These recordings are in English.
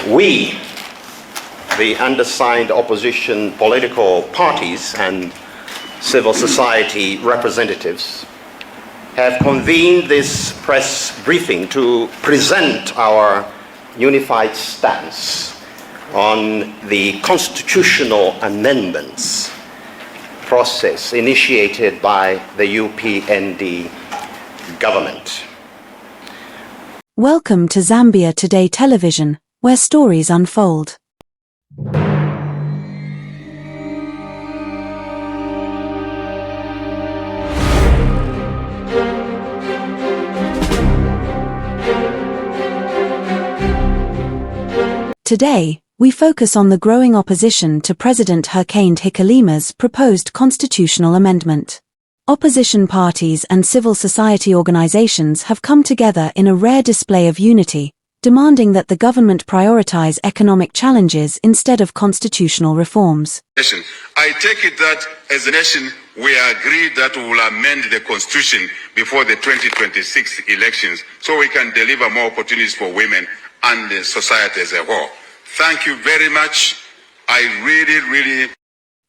We, the undersigned opposition political parties and civil society representatives, have convened this press briefing to present our unified stance on the constitutional amendments process initiated by the UPND government. Welcome to Zambia Today Television, where stories unfold. Today, we focus on the growing opposition to President Hakainde Hichilema's proposed constitutional amendment. Opposition parties and civil society organizations have come together in a rare display of unity, demanding that the government prioritize economic challenges instead of constitutional reforms. I take it that as a nation, we agree that we will amend the constitution before the 2026 elections so we can deliver more opportunities for women and the society as a whole. Thank you very much. I really...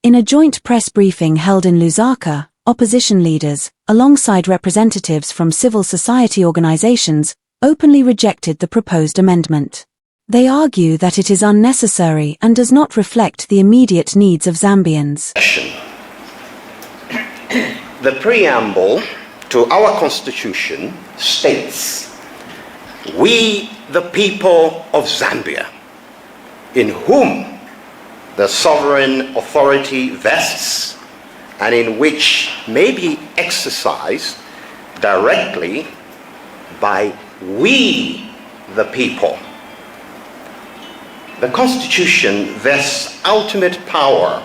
In a joint press briefing held in Lusaka, opposition leaders, alongside representatives from civil society organizations, openly rejected the proposed amendment. They argue that it is unnecessary and does not reflect the immediate needs of Zambians. The preamble to our constitution states, "We, the people of Zambia, in whom the sovereign authority vests and in which may be exercised directly by we, the people." The Constitution vests ultimate power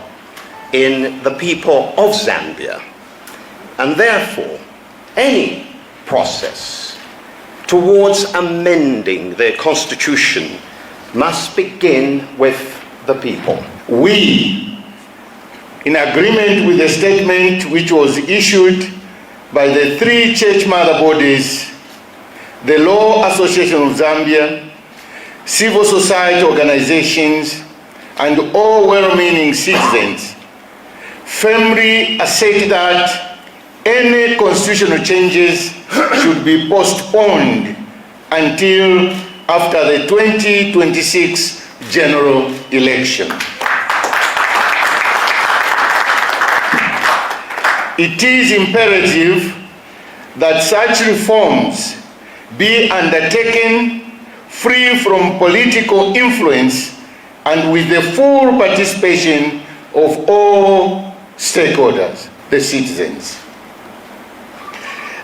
in the people of Zambia, and therefore any process towards amending the Constitution must begin with the people. We, in agreement with the statement which was issued by the three church mother bodies, the Law Association of Zambia, civil society organizations, and all well-meaning citizens, firmly assert that any constitutional changes should be postponed until after the 2026 general election. It is imperative that such reforms be undertaken free from political influence and with the full participation of all stakeholders, the citizens.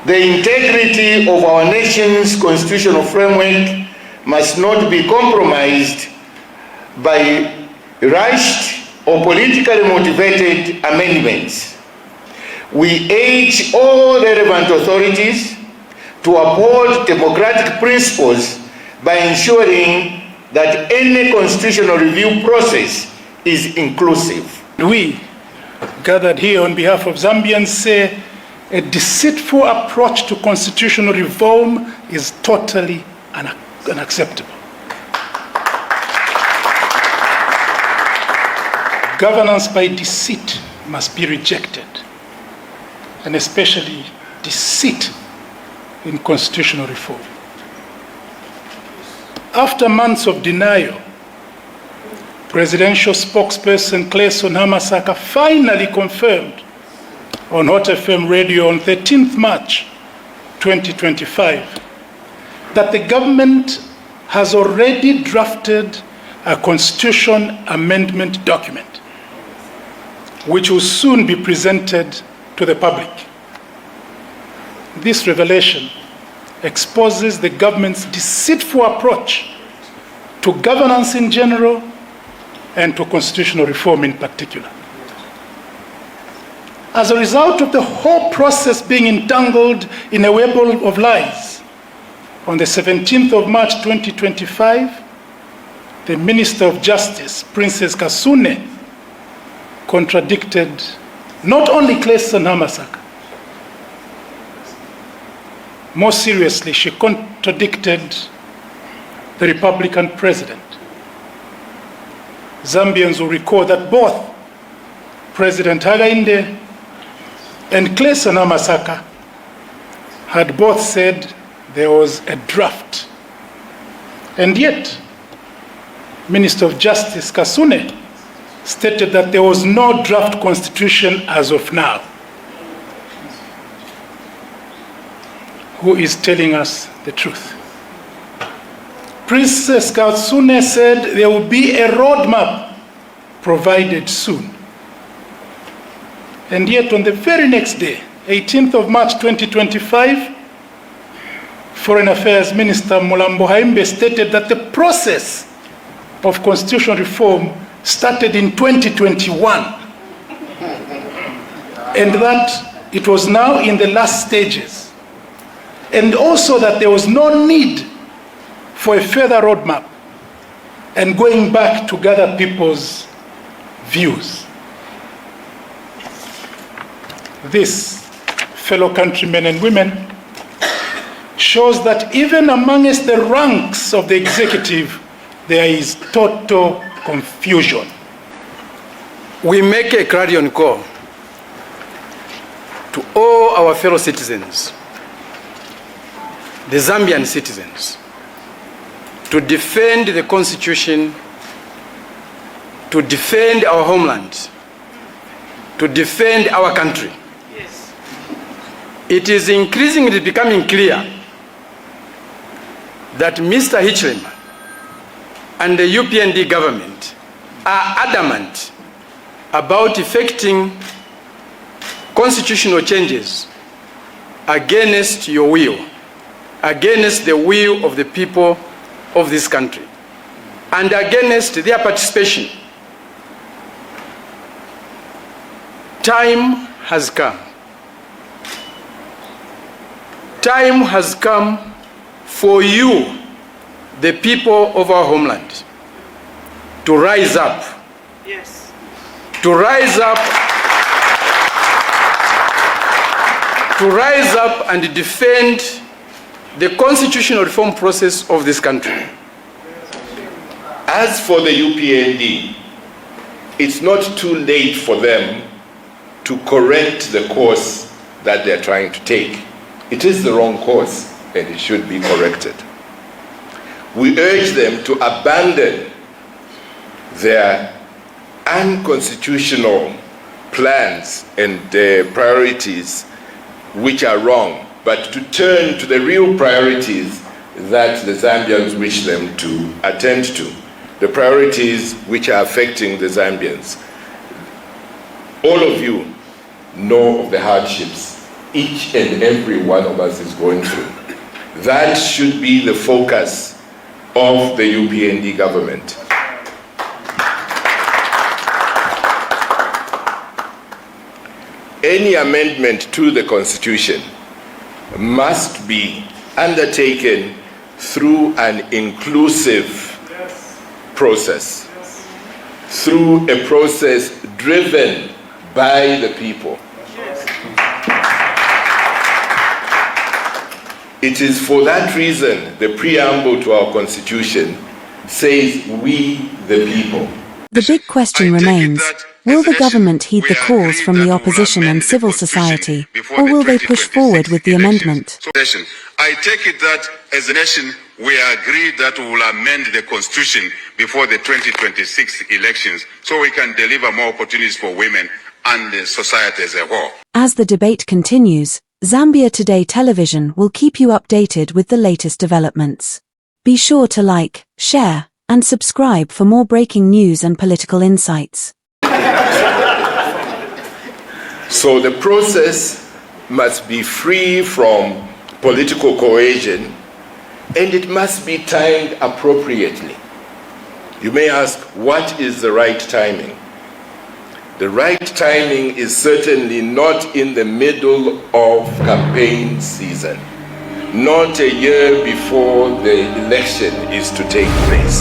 The integrity of our nation's constitutional framework must not be compromised by rushed or politically motivated amendments. We urge all relevant authorities to uphold democratic principles by ensuring that any constitutional review process is inclusive. We, gathered here on behalf of Zambians, say a deceitful approach to constitutional reform is totally unacceptable. Governance by deceit must be rejected, and especially deceit in constitutional reform. After months of denial, presidential spokesperson Clayson Hamasaka finally confirmed on Hot FM radio on 13th March 2025 that the government has already drafted a constitution amendment document which will soon be presented to the public. This revelation exposes the government's deceitful approach to governance in general and to constitutional reform in particular. As a result of the whole process being entangled in a web of lies, on the 17th of March 2025, the Minister of Justice, Princess Kasune, contradicted not only Clayson Hamasaka, more seriously, she contradicted the Republican president Zambians will recall that both President Hakainde and Hakainde had both said there was a draft. And yet, Minister of Justice Kasune stated that there was no draft constitution as of now. Who is telling us the truth? Princess Kasune said there will be a roadmap provided soon. And yet on the very next day, 18th of March 2025, Foreign Affairs Minister Mulambo Haimbe stated that the process of constitutional reform started in 2021 and that it was now in the last stages, and also that there was no need for a further roadmap and going back to gather people's views. This, fellow countrymen and women, shows that even amongst the ranks of the executive, there is total confusion. We make a clarion call to all our fellow citizens, the Zambian citizens, to defend the Constitution, to defend our homeland, to defend our country. Yes. It is increasingly becoming clear that Mr. Hichilema and the UPND government are adamant about effecting constitutional changes against your will, against the will of the people of this country, and against their participation. Time has come. Time has come for you, the people of our homeland, to rise up. Yes. To rise up. To rise up and defend the constitutional reform process of this country. As for the UPND, it's not too late for them to correct the course that they're trying to take. It is the wrong course and it should be corrected. We urge them to abandon their unconstitutional plans and priorities which are wrong, but to turn to the real priorities that the Zambians wish them to attend to, the priorities which are affecting the Zambians. All of you know of the hardships each and every one of us is going through. That should be the focus of the UPND government. Any amendment to the Constitution must be undertaken through an inclusive process, through a process driven by the people. It is for that reason the preamble to our Constitution says, "We the people." The big question remains, will the government heed the calls from the opposition and civil society, or will they push forward with the amendment? I take it that as a nation, we agree that we will amend the Constitution before the 2026 elections so we can deliver more opportunities for women and the society as a whole. As the debate continues, Zambia Today Television will keep you updated with the latest developments. Be sure to like, share, and subscribe for more breaking news and political insights. So the process must be free from political coercion, and it must be timed appropriately. You may ask, what is the right timing? The right timing is certainly not in the middle of campaign season, not a year before the election is to take place.